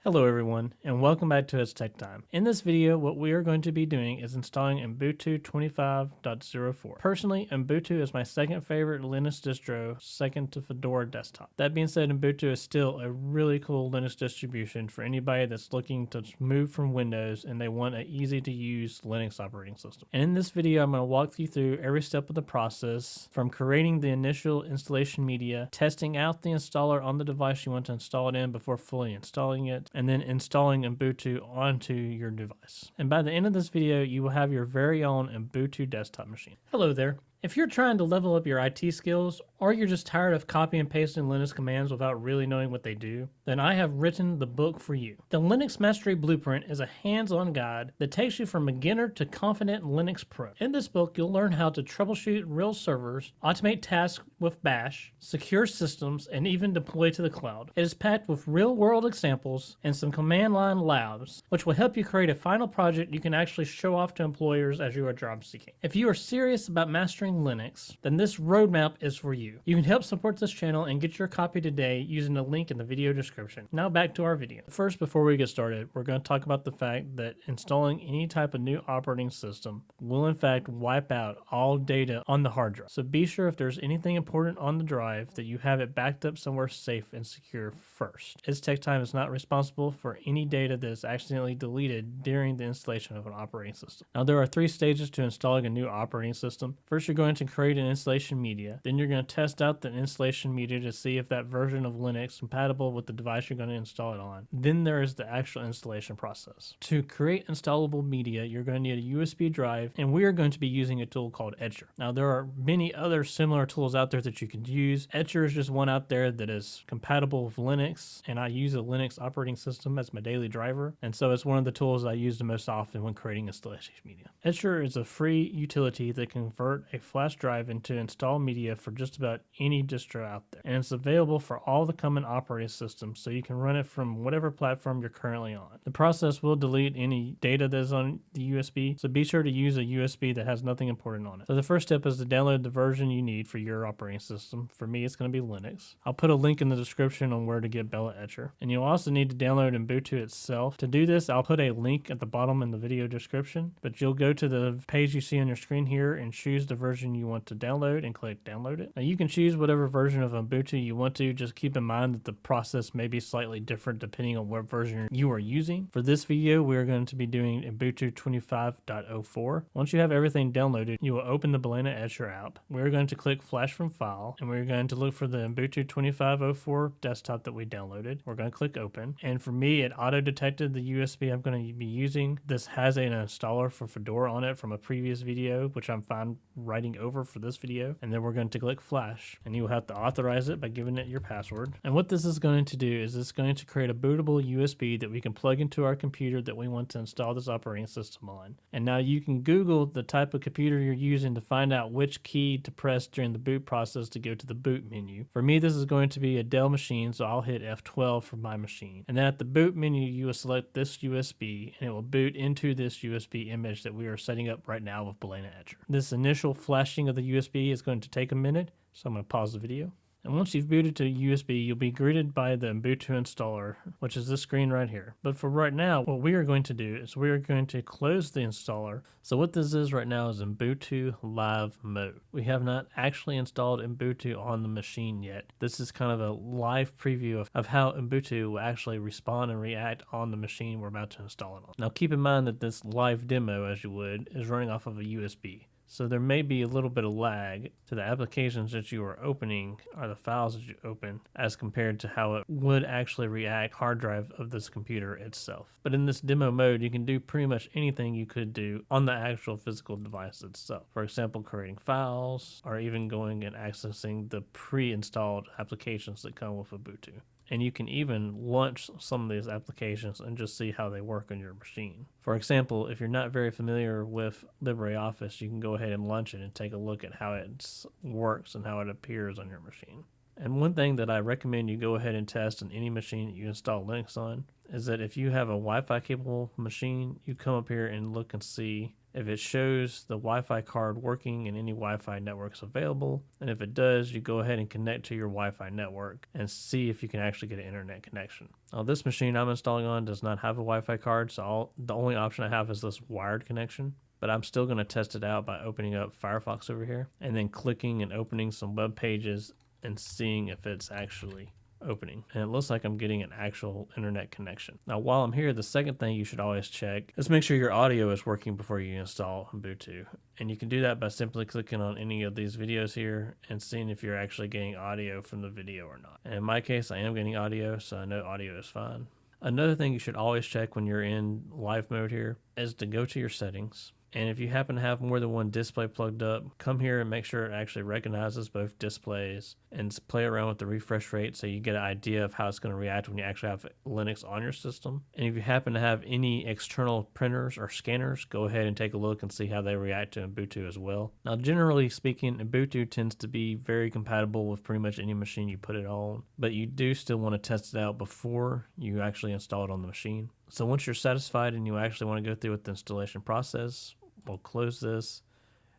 Hello everyone, and welcome back to It's Tech Time. In this video, what we are going to be doing is installing Ubuntu 25.04. Personally, Ubuntu is my second favorite Linux distro, second to Fedora desktop. That being said, Ubuntu is still a really cool Linux distribution for anybody that's looking to move from Windows and they want an easy to use Linux operating system. And in this video, I'm going to walk you through every step of the process from creating the initial installation media, testing out the installer on the device you want to install it in before fully installing it, and then installing Ubuntu onto your device. And by the end of this video, you will have your very own Ubuntu desktop machine. Hello there. If you're trying to level up your IT skills, or you're just tired of copying and pasting Linux commands without really knowing what they do, then I have written the book for you. The Linux Mastery Blueprint is a hands-on guide that takes you from beginner to confident Linux pro. In this book, you'll learn how to troubleshoot real servers, automate tasks with Bash, secure systems, and even deploy to the cloud. It is packed with real-world examples and some command line labs, which will help you create a final project you can actually show off to employers as you are job seeking. If you are serious about mastering Linux, then this roadmap is for you. You can help support this channel and get your copy today using the link in the video description. Now back to our video. First, before we get started, we're going to talk about the fact that installing any type of new operating system will in fact wipe out all data on the hard drive. So be sure if there's anything important on the drive that you have it backed up somewhere safe and secure first. It's Tech Time is not responsible for any data that is accidentally deleted during the installation of an operating system. Now there are 3 stages to installing a new operating system. First, you're going to create an installation media. Then you're going to test out the installation media to see if that version of Linux is compatible with the device you're going to install it on. Then there is the actual installation process. To create installable media, you're going to need a USB drive, and we are going to be using a tool called Etcher. Now there are many other similar tools out there that you can use. Etcher is just one out there that is compatible with Linux, and I use a Linux operating system as my daily driver, and so it's one of the tools I use the most often when creating installation media. Etcher is a free utility that can convert a flash drive into install media for just about any distro out there, and it's available for all the common operating systems, so you can run it from whatever platform you're currently on. The process will delete any data that is on the USB, so be sure to use a USB that has nothing important on it. So the first step is to download the version you need for your operating system. For me, it's going to be Linux. I'll put a link in the description on where to get Bella Etcher, and you'll also need to download Ubuntu itself. To do this, I'll put a link at the bottom in the video description, but you'll go to the page you see on your screen here and choose the version you want to download and click download it. Now you can choose whatever version of Ubuntu you want to. Just keep in mind that the process may be slightly different depending on what version you are using. For this video, we are going to be doing Ubuntu 25.04. Once you have everything downloaded, you will open the Balena Etcher app. We're going to click Flash from File, and we're going to look for the Ubuntu 25.04 desktop that we downloaded. We're going to click Open, and for me, it auto-detected the USB I'm going to be using. This has an installer for Fedora on it from a previous video, which I'm fine writing over for this video, and then we're going to click Flash, and you will have to authorize it by giving it your password. And what this is going to do is it's going to create a bootable USB that we can plug into our computer that we want to install this operating system on. And now you can Google the type of computer you're using to find out which key to press during the boot process to go to the boot menu. For me, this is going to be a Dell machine, so I'll hit F12 for my machine. And then at the boot menu, you will select this USB, and it will boot into this USB image that we are setting up right now with Balena Etcher. This initial flashing of the USB is going to take a minute, so I'm going to pause the video. And once you've booted to USB, you'll be greeted by the Ubuntu installer, which is this screen right here. But for right now, what we are going to do is we are going to close the installer. So what this is right now is Ubuntu Live Mode. We have not actually installed Ubuntu on the machine yet. This is kind of a live preview of how Ubuntu will actually respond and react on the machine we're about to install it on. Now keep in mind that this live demo, as you would, is running off of a USB. So there may be a little bit of lag to the applications that you are opening or the files that you open as compared to how it would actually react hard drive of this computer itself. But in this demo mode, you can do pretty much anything you could do on the actual physical device itself. For example, creating files or even going and accessing the pre-installed applications that come with Ubuntu. And you can even launch some of these applications and just see how they work on your machine. For example, if you're not very familiar with LibreOffice, you can go ahead and launch it and take a look at how it works and how it appears on your machine. And one thing that I recommend you go ahead and test on any machine that you install Linux on is that if you have a Wi-Fi capable machine, you come up here and look and see if it shows the Wi-Fi card working in any Wi-Fi networks available. And if it does, you go ahead and connect to your Wi-Fi network and see if you can actually get an internet connection. Now, this machine I'm installing on does not have a Wi-Fi card, so the only option I have is this wired connection. But I'm still going to test it out by opening up Firefox over here and then clicking and opening some web pages and seeing if it's actually opening. And it looks like I'm getting an actual internet connection. Now, while I'm here, the second thing you should always check is make sure your audio is working before you install Ubuntu. And you can do that by simply clicking on any of these videos here and seeing if you're actually getting audio from the video or not. And in my case, I am getting audio, so I know audio is fine. Another thing you should always check when you're in live mode here is to go to your settings. And if you happen to have more than one display plugged up, come here and make sure it actually recognizes both displays and play around with the refresh rate so you get an idea of how it's going to react when you actually have Linux on your system. And if you happen to have any external printers or scanners, go ahead and take a look and see how they react to Ubuntu as well. Now, generally speaking, Ubuntu tends to be very compatible with pretty much any machine you put it on, but you do still want to test it out before you actually install it on the machine. So once you're satisfied and you actually want to go through with the installation process, we'll close this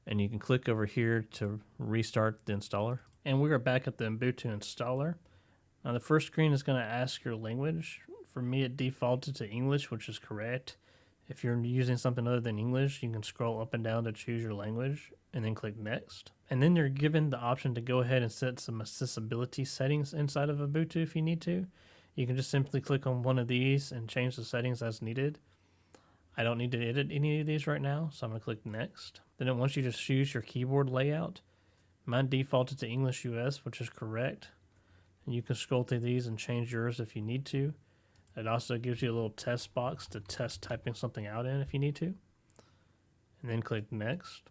and you can click over here to restart the installer. And we are back at the Ubuntu installer. Now the first screen is going to ask your language. For me, it defaulted to English, which is correct. If you're using something other than English, you can scroll up and down to choose your language and then click next. And then you're given the option to go ahead and set some accessibility settings inside of Ubuntu if you need to. You can just simply click on one of these and change the settings as needed. I don't need to edit any of these right now, so I'm going to click next. Then it wants you to choose your keyboard layout. Mine defaulted to English US, which is correct. And you can scroll through these and change yours if you need to. It also gives you a little test box to test typing something out in if you need to. And then click next.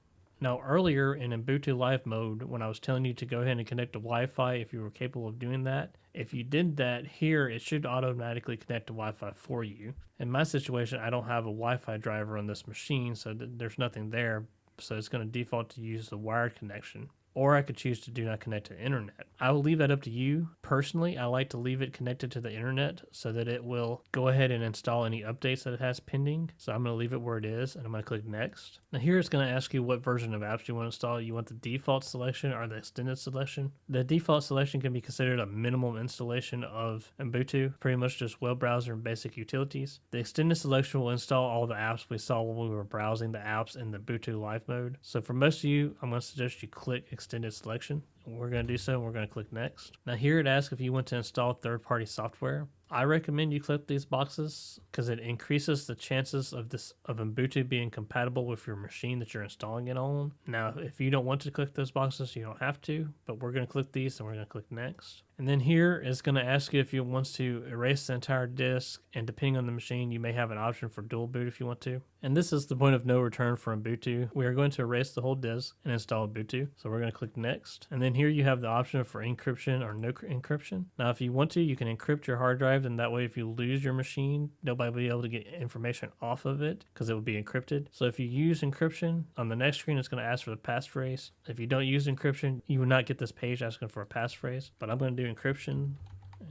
Now earlier in Ubuntu Live mode, when I was telling you to go ahead and connect to Wi-Fi if you were capable of doing that, if you did that here, it should automatically connect to Wi-Fi for you. In my situation, I don't have a Wi-Fi driver on this machine, so there's nothing there, so it's going to default to use the wired connection. Or I could choose to do not connect to the internet. I will leave that up to you. Personally, I like to leave it connected to the internet so that it will go ahead and install any updates that it has pending. So I'm going to leave it where it is and I'm going to click next. Now here it's going to ask you what version of apps you want to install. You want the default selection or the extended selection. The default selection can be considered a minimum installation of Ubuntu, pretty much just web browser and basic utilities. The extended selection will install all the apps we saw when we were browsing the apps in the Ubuntu Live mode. So for most of you, I'm going to suggest you click extended selection. We're going to do so and we're going to click next. Now here it asks if you want to install third-party software. I recommend you click these boxes because it increases the chances of Ubuntu being compatible with your machine that you're installing it on. Now, if you don't want to click those boxes, you don't have to, but we're going to click these and we're going to click next. And then here is going to ask you if you want to erase the entire disk, and depending on the machine, you may have an option for dual boot if you want to. And this is the point of no return for Ubuntu. We are going to erase the whole disk and install Ubuntu. So we're going to click next. And then here you have the option for encryption or no encryption. Now, if you want to, you can encrypt your hard drive, and that way if you lose your machine, nobody will be able to get information off of it because it will be encrypted. So if you use encryption, on the next screen, it's going to ask for the passphrase. If you don't use encryption, you will not get this page asking for a passphrase, but I'm going to do encryption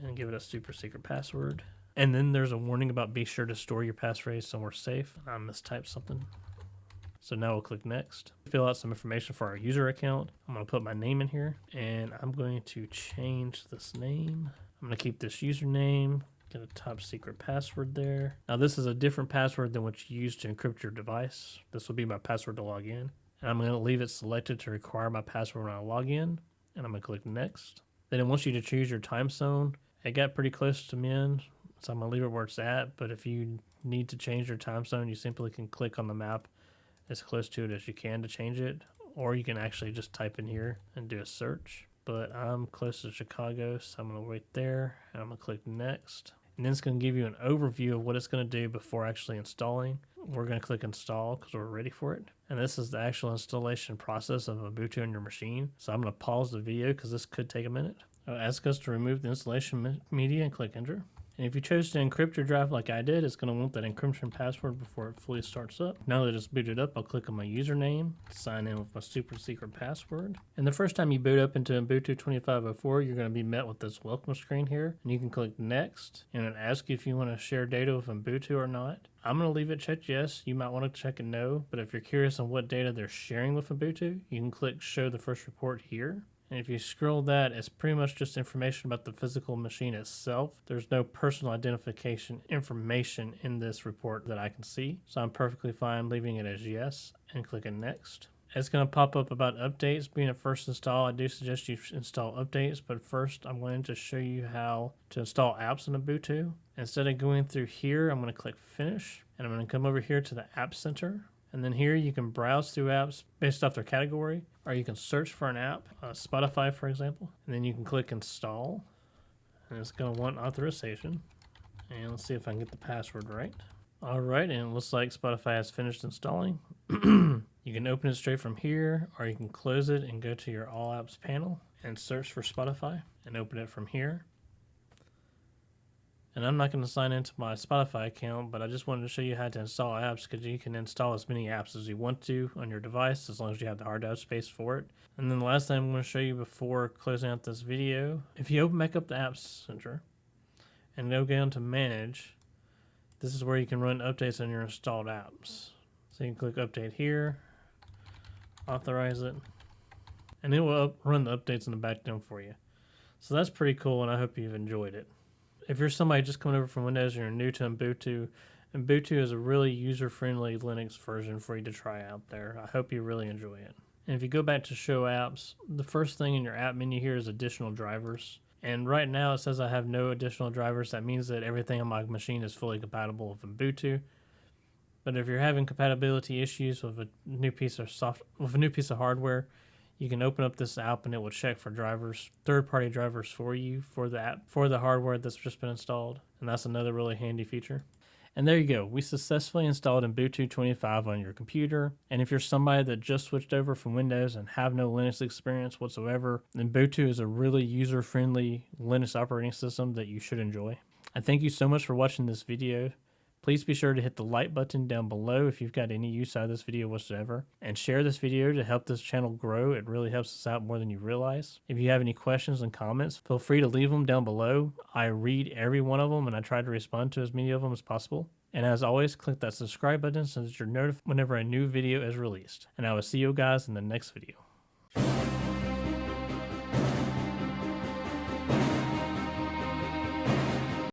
and give it a super secret password. And then there's a warning about be sure to store your passphrase somewhere safe. I mistyped something. So now we'll click next. Fill out some information for our user account. I'm going to put my name in here and I'm going to change this name. I'm going to keep this username, get a top secret password there. Now this is a different password than what you use to encrypt your device. This will be my password to log in. And I'm going to leave it selected to require my password when I log in. And I'm going to click next. Then it wants you to choose your time zone. It got pretty close to min, so I'm going to leave it where it's at. But if you need to change your time zone, you simply can click on the map as close to it as you can to change it. Or you can actually just type in here and do a search. But I'm close to Chicago, so I'm going to wait there. And I'm going to click next. And then it's going to give you an overview of what it's going to do before actually installing. We're going to click install because we're ready for it. And this is the actual installation process of Ubuntu on your machine. So I'm going to pause the video because this could take a minute. It'll ask us to remove the installation media and click enter. And if you chose to encrypt your drive like I did, it's going to want that encryption password before it fully starts up. Now that it's booted up, I'll click on my username, sign in with my super secret password. And the first time you boot up into Ubuntu 25.04, you're going to be met with this welcome screen here. And you can click next, and it'll ask you if you want to share data with Ubuntu or not. I'm going to leave it checked yes. You might want to check it no, but if you're curious on what data they're sharing with Ubuntu, you can click show the first report here. And if you scroll that, it's pretty much just information about the physical machine itself. There's no personal identification information in this report that I can see. So I'm perfectly fine leaving it as yes and clicking next. It's going to pop up about updates. Being a first install, I do suggest you install updates, but first I'm going to show you how to install apps in Ubuntu. Instead of going through here, I'm going to click finish, and I'm going to come over here to the App Center. And then here you can browse through apps based off their category, or you can search for an app, Spotify for example, and then you can click install, and it's going to want authorization. And let's see if I can get the password right. All right, and it looks like Spotify has finished installing. You can open it straight from here, or you can close it and go to your All Apps panel and search for Spotify and open it from here. And I'm not going to sign into my Spotify account, but I just wanted to show you how to install apps, because you can install as many apps as you want to on your device as long as you have the hard drive space for it. And then the last thing I'm going to show you before closing out this video, if you open back up the Apps Center and go down to Manage, this is where you can run updates on your installed apps. So you can click Update here, authorize it, and it will run the updates in the background for you. So that's pretty cool, and I hope you've enjoyed it. If you're somebody just coming over from Windows and you're new to Ubuntu, Ubuntu is a really user-friendly Linux version for you to try out there. I hope you really enjoy it. And if you go back to Show Apps, the first thing in your app menu here is additional drivers. And right now it says I have no additional drivers. That means that everything on my machine is fully compatible with Ubuntu. But if you're having compatibility issues with a new piece of hardware, you can open up this app and it will check for drivers, third-party drivers for you for the app, for the hardware that's just been installed. And that's another really handy feature. And there you go. We successfully installed Ubuntu 25 on your computer. And if you're somebody that just switched over from Windows and have no Linux experience whatsoever, then Ubuntu is a really user-friendly Linux operating system that you should enjoy. I thank you so much for watching this video. Please be sure to hit the like button down below if you've got any use out of this video whatsoever, and share this video to help this channel grow. It really helps us out more than you realize. If you have any questions and comments, feel free to leave them down below. I read every one of them and I try to respond to as many of them as possible. And as always, click that subscribe button so that you're notified whenever a new video is released. And I will see you guys in the next video.